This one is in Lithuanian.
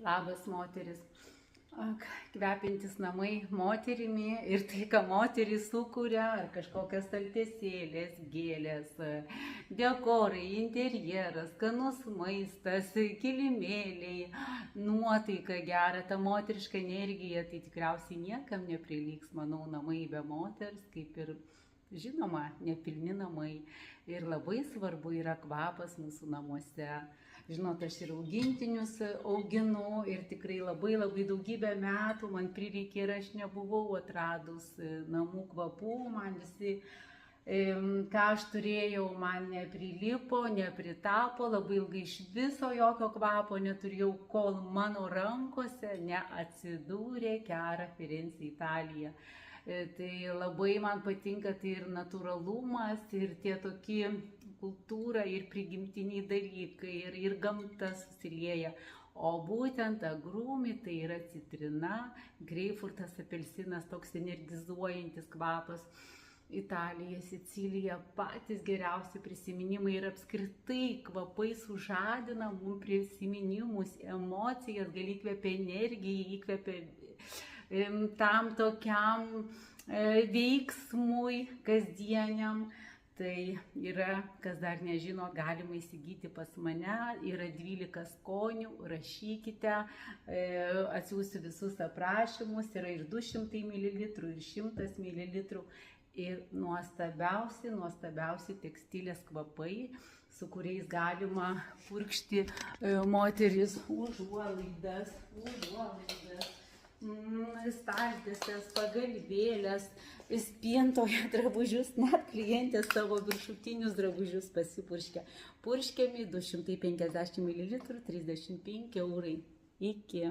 Labas moteris. Kvepiantis namai moterimi ir tai, ką moteris sukuria, ar kažkokios staltiesėlės, gėlės, dekorai, interjeras, skanus maistas, kilimėliai, nuotaika gera, ta moteriška energija, tai tikriausiai niekam neprilygs, manau, namai be moters, kaip ir žinoma, nepilni namai. Ir labai svarbu yra kvapas mūsų namuose. Žinot, aš ir augintinius auginu ir tikrai labai daugybę metų man prireikė ir aš nebuvau atradus namų kvapų, man visi, ką aš turėjau, man neprilipo, nepritapo, labai ilgai iš viso jokio kvapo neturėjau, kol mano rankose neatsidūrė Chiara Firenze Italija. Tai labai man patinka tai ir natūralumas, ir tie tokie kultūra, ir prigimtiniai dalykai, ir gamta susilieja. O būtent agrumi tai yra citrina, greipfrutas, apelsinas, toks energizuojantis kvapas. Italija, Sicilija, patys geriausi prisiminimai ir apskritai kvapai sužadina mums prisiminimus, emocijas, gali įkvėpia energiją, įkvėpia tam tokiam veiksmui kasdieniam. Tai yra, kas dar nežino, galima įsigyti pas mane, yra 12 skonių, rašykite, atsiųsiu visus aprašymus, yra ir 200 ml, ir 100 ml. Ir nuostabiausi tekstilės kvapai, su kuriais galima purkšti moteris užuolaidas, staltiesės, pagalvėlės, spintoje drabužius, net klientės savo viršutinius drabužius pasipurškia. Purškiami 250 ml, 35 €. Iki.